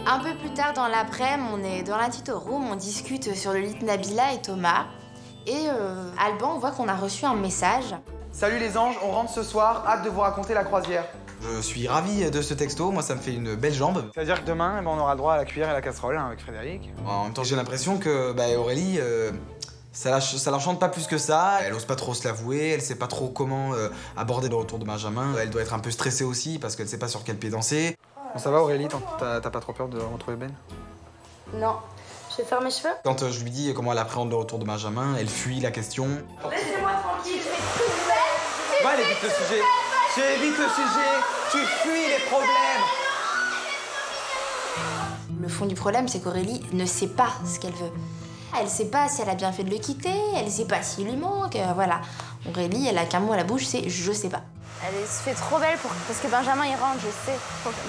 Un peu plus tard dans l'après-midi, on est dans la petite room, on discute sur le lit de Nabila et Thomas. Et Alban, on voit qu'on a reçu un message. Salut les anges, on rentre ce soir, hâte de vous raconter la croisière. Je suis ravi de ce texto, moi ça me fait une belle jambe. C'est-à-dire que demain, on aura le droit à la cuillère et la casserole avec Frédéric. En même temps, j'ai l'impression que Aurélie, ça l'enchante pas plus que ça. Elle ose pas trop se l'avouer, elle sait pas trop comment aborder le retour de Benjamin. Elle doit être un peu stressée aussi parce qu'elle sait pas sur quel pied danser. Bon, ça va Aurélie, t'as pas trop peur de retrouver Ben? Non. Je vais faire mes cheveux. Quand je lui dis comment elle appréhende le retour de Benjamin, elle fuit la question. Laissez-moi tranquille, je vais tout faire. Va, évite le sujet. Tu évites le sujet, tu fuis les problèmes. Le fond du problème, c'est qu'Aurélie ne sait pas ce qu'elle veut. Elle sait pas si elle a bien fait de le quitter, elle sait pas s'il lui manque, voilà. Aurélie, elle a qu'un mot à la bouche, c'est « je sais pas ». Elle se fait trop belle parce que Benjamin il rentre, je sais.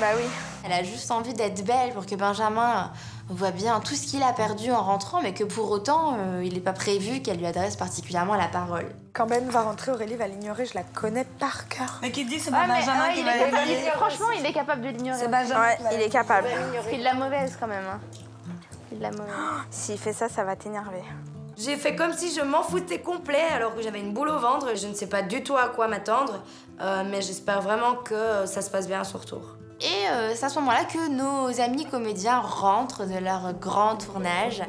Bah oui. Elle a juste envie d'être belle pour que Benjamin voit bien tout ce qu'il a perdu en rentrant, mais que pour autant, il n'est pas prévu qu'elle lui adresse particulièrement la parole. Quand Ben va rentrer, Aurélie va l'ignorer, je la connais par cœur. Mais qui dit que c'est pas Benjamin qui va l'ignorer? Franchement, il est capable de l'ignorer. C'est Benjamin. Ouais, il est capable. Parce qu'il l'a mauvaise quand même. Hein. Il l'a mauvaise. S'il fait ça, ça va t'énerver. J'ai fait comme si je m'en foutais complet alors que j'avais une boule au ventre. Je ne sais pas du tout à quoi m'attendre, mais j'espère vraiment que ça se passe bien à son retour. Et c'est à ce moment-là que nos amis comédiens rentrent de leur grand tournage.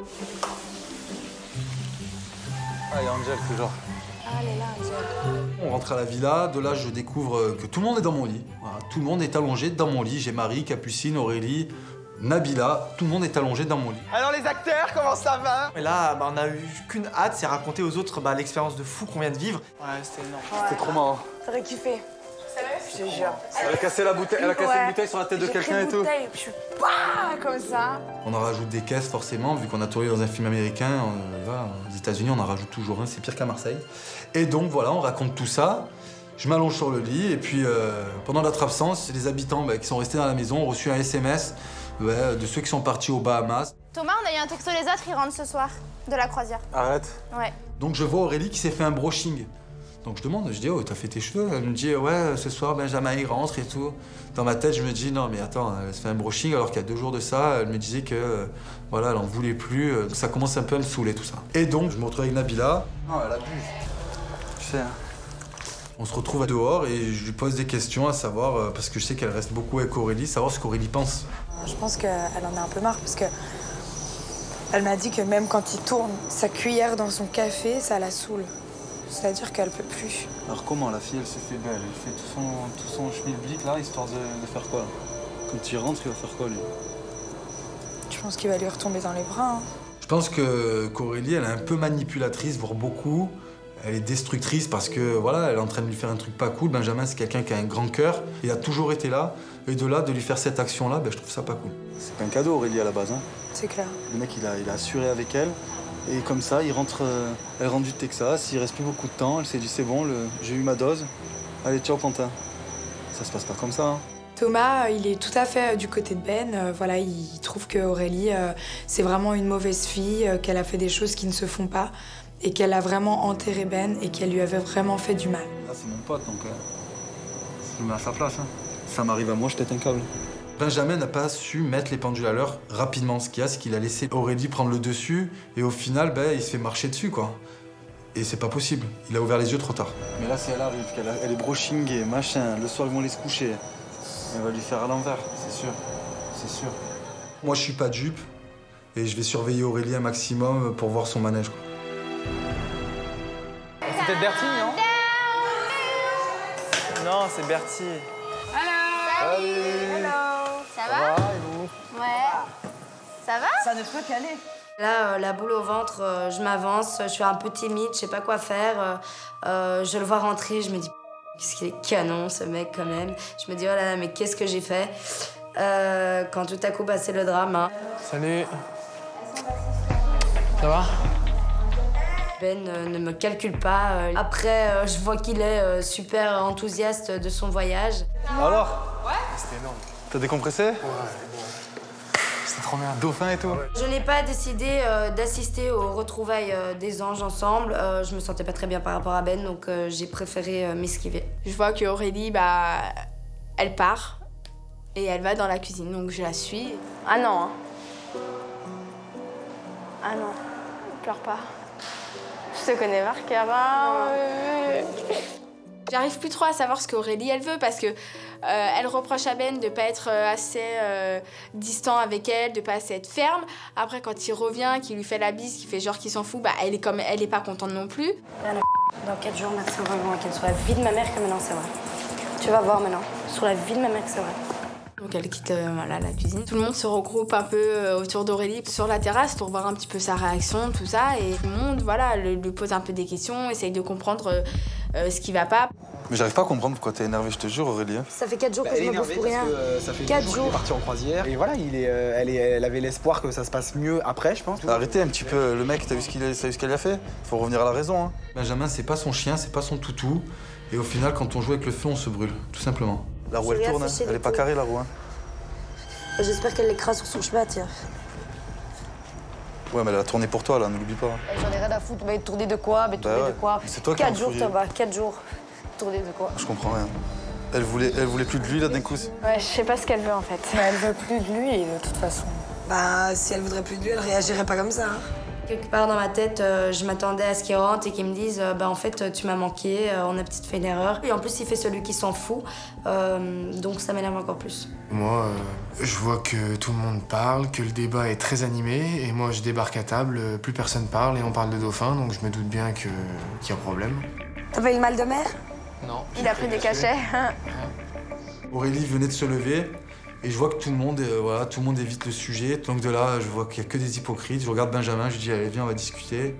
Ah, il y a Angel toujours. Ah, elle est là, Angel. On rentre à la villa, de là je découvre que tout le monde est dans mon lit. Voilà, tout le monde est allongé dans mon lit. J'ai Marie, Capucine, Aurélie, Nabila, tout le monde est allongé dans mon lit. Alors les acteurs, comment ça va? Et là, on a eu qu'une hâte, c'est raconter aux autres l'expérience de fou qu'on vient de vivre. Ouais, c'était énorme. C'était trop marrant. T'aurais kiffé. Je te jure. Elle a cassé la bouteille, elle a cassé une bouteille sur la tête de quelqu'un et tout. Je suis pas comme ça. On en rajoute des caisses forcément, vu qu'on a tourné dans un film américain. Aux États-Unis, on en rajoute toujours un, c'est pire qu'à Marseille. Et donc voilà, on raconte tout ça. Je m'allonge sur le lit et puis pendant notre absence, les habitants qui sont restés dans la maison ont reçu un SMS de ceux qui sont partis aux Bahamas. Thomas, on a eu un texto les autres, ils rentrent ce soir de la croisière. Arrête. Ouais. Donc je vois Aurélie qui s'est fait un brushing. Donc je demande, je dis, oh, t'as fait tes cheveux? Elle me dit, ouais, ce soir, Benjamin, il rentre et tout. Dans ma tête, je me dis, non, mais attends, elle se fait un brushing alors qu'il y a 2 jours de ça, elle me disait que, voilà, elle en voulait plus. Ça commence un peu à me saouler, tout ça. Et donc, je me retrouve avec Nabila. Non, elle abuse. Tu sais, hein. On se retrouve dehors et je lui pose des questions à savoir, parce que je sais qu'elle reste beaucoup avec Aurélie, savoir ce qu'Aurélie pense. Je pense qu'elle en a un peu marre parce que elle m'a dit que même quand il tourne sa cuillère dans son café, ça la saoule. C'est-à-dire qu'elle peut plus. Alors comment la fille, elle s'est fait belle? Elle fait tout son schmilblick là, histoire de faire quoi là? Quand il rentre, il va faire quoi lui? Je pense qu'il va lui retomber dans les bras. Hein. Je pense qu'Aurélie, elle est un peu manipulatrice, voire beaucoup. Elle est destructrice parce que voilà, elle est en train de lui faire un truc pas cool. Benjamin, c'est quelqu'un qui a un grand cœur. Il a toujours été là. Et de là, de lui faire cette action-là, je trouve ça pas cool. C'est pas un cadeau, Aurélie, à la base. Hein. C'est clair. Le mec, il a assuré avec elle. Et comme ça, elle rentre du Texas, il reste plus beaucoup de temps. Elle s'est dit, c'est bon, j'ai eu ma dose. Allez, ciao, Pantin. Ça se passe pas comme ça. Hein. Thomas, il est tout à fait du côté de Ben. Voilà, il trouve qu'Aurélie, c'est vraiment une mauvaise fille, qu'elle a fait des choses qui ne se font pas. Et qu'elle a vraiment enterré Ben et qu'elle lui avait vraiment fait du mal. Là, c'est mon pote, donc je me mets à sa place. Hein. Ça m'arrive à moi, je tète un câble. Benjamin n'a pas su mettre les pendules à l'heure rapidement. Ce qu'il y a, c'est qu'il a laissé Aurélie prendre le dessus et au final, il se fait marcher dessus, quoi. Et c'est pas possible. Il a ouvert les yeux trop tard. Mais là, si elle arrive, qu'elle est brushingée, machin, le soir, ils vont aller se coucher. Elle va lui faire à l'envers, c'est sûr. C'est sûr. Moi, je suis pas dupe et je vais surveiller Aurélie un maximum pour voir son manège, quoi. C'est peut-être Bertie, non? Non, c'est Bertie. Hello. Hello. Ça va? Et vous? Ouais. Ça va? Ça ne peut qu'aller. Là, la boule au ventre, je m'avance, je suis un peu timide, je sais pas quoi faire. Je le vois rentrer, je me dis, qu'est-ce qu'il est canon ce mec quand même. Je me dis, oh là là, mais qu'est-ce que j'ai fait? Quand tout à coup, c'est le drame. Hein. Salut. Ça va? Ben ne me calcule pas. Après, je vois qu'il est super enthousiaste de son voyage. Alors? Ouais. C'était énorme. T'as décompressé? Ouais. C'était trop bien. Dauphin et tout. Je n'ai pas décidé d'assister aux retrouvailles des anges ensemble. Je me sentais pas très bien par rapport à Ben, donc j'ai préféré m'esquiver. Je vois qu'Aurélie, elle part. Et elle va dans la cuisine, donc je la suis. Ah non, hein. Ah non, pleure pas. Je te connais par cœur, hein. J'arrive plus trop à savoir ce qu'Aurélie elle veut parce que elle reproche à Ben de pas être assez distant avec elle, de pas assez être ferme. Après quand il revient, qu'il lui fait la bise, qu'il fait genre qu'il s'en fout, bah elle est pas contente non plus. Dans 4 jours, Max va vraiment inquiète sur la vie de ma mère que maintenant c'est vrai. Tu vas voir maintenant, sur la vie de ma mère que c'est vrai. Donc elle quitte voilà, la cuisine. Tout le monde se regroupe un peu autour d'Aurélie sur la terrasse pour voir un petit peu sa réaction, tout ça. Et tout le monde voilà, lui pose un peu des questions, essaye de comprendre ce qui va pas. Mais j'arrive pas à comprendre pourquoi t'es énervée, je te jure, Aurélie. Ça fait 4 jours que je me bouffe pour rien. Ça fait 4 jours jours. qu'il est parti en croisière. Et voilà, elle avait l'espoir que ça se passe mieux après, je pense. Arrêtez un petit peu, le mec, t'as vu ce qu'elle a fait? Faut revenir à la raison. Hein. Benjamin, c'est pas son chien, c'est pas son toutou. Et au final, quand on joue avec le feu, on se brûle, tout simplement. La roue, elle tourne, hein. Elle est pas carrée, la roue. Hein. J'espère qu'elle l'écrase sur son chemin, tiens. Ouais, mais elle a tourné pour toi, là, ne l'oublie pas. J'en ai rien à foutre, mais tourner de quoi? Mais tourner de quoi? C'est toi qui 4 jours, Thomas, 4 jours. Tourner de quoi? Je comprends rien. Elle voulait plus de lui, là, d'un coup. Ouais, je sais pas ce qu'elle veut, en fait. Mais elle veut plus de lui, de toute façon. Bah, si elle voudrait plus de lui, elle réagirait pas comme ça. Hein. Quelque part dans ma tête, je m'attendais à ce qu'il rentre et qu'il me dise bah en fait tu m'as manqué, on a peut-être fait une erreur. Et en plus il fait celui qui s'en fout, donc ça m'énerve encore plus. Moi, je vois que tout le monde parle, que le débat est très animé, et moi je débarque à table, plus personne parle et on parle de dauphin, donc je me doute bien qu'il y a problème. T'as pas eu le mal de mer? Non. Il a pris des cachets. Aurélie venait de se lever. Et je vois que tout le monde évite le sujet. Donc de là, je vois qu'il n'y a que des hypocrites. Je regarde Benjamin, je lui dis, allez, viens, on va discuter.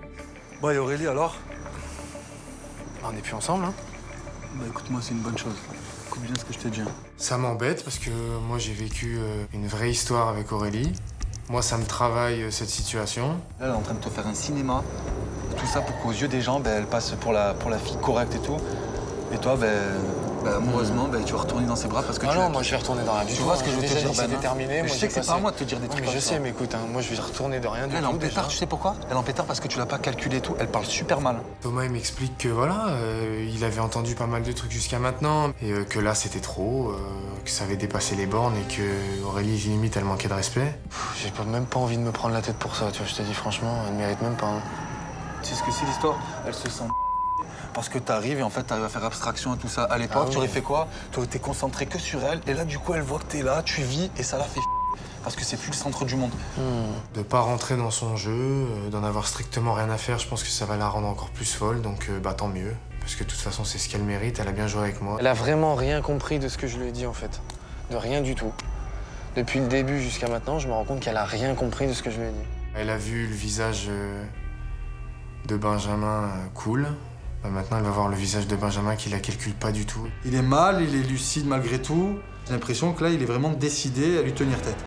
Bon, et Aurélie, alors? On n'est plus ensemble, hein? Bah écoute-moi, c'est une bonne chose. Écoute bien ce que je te dis. Hein. Ça m'embête parce que moi, j'ai vécu une vraie histoire avec Aurélie. Moi, ça me travaille, cette situation. Là, elle est en train de te faire un cinéma. Tout ça pour qu'aux yeux des gens, elle passe pour la fille correcte et tout. Et toi, amoureusement, tu vas retourner dans ses bras parce que non, moi je vais retourner dans rien du tout. Tu vois ce que je veux te dire, c'est déterminé. Je sais que c'est pas à moi de te dire des trucs mais je sais, mais écoute, moi je vais retourner de rien du tout. Elle est en pétard, tu sais pourquoi? Elle est en pétard parce que tu l'as pas calculé et tout. Elle parle super mal. Thomas, il m'explique que voilà, il avait entendu pas mal de trucs jusqu'à maintenant. Et que là, c'était trop, que ça avait dépassé les bornes et que Aurélie, limite, elle manquait de respect. J'ai même pas envie de me prendre la tête pour ça, tu vois, je te dis franchement, elle mérite même pas. Hein. Tu sais ce que c'est l'histoire? Elle se sent parce que t'arrives et en fait t'arrives à faire abstraction à tout ça. À l'époque, tu aurais fait quoi? Tu aurais été concentré que sur elle et là du coup elle voit que t'es là, tu vis et ça la fait parce que c'est plus le centre du monde. De pas rentrer dans son jeu, d'en avoir strictement rien à faire, je pense que ça va la rendre encore plus folle, donc tant mieux. Parce que de toute façon c'est ce qu'elle mérite, elle a bien joué avec moi. Elle a vraiment rien compris de ce que je lui ai dit en fait. De rien du tout. Depuis le début jusqu'à maintenant, je me rends compte qu'elle a rien compris de ce que je lui ai dit. Elle a vu le visage de Benjamin cool. Maintenant, elle va voir le visage de Benjamin qui la calcule pas du tout. Il est mal, il est lucide malgré tout. J'ai l'impression que là, il est vraiment décidé à lui tenir tête.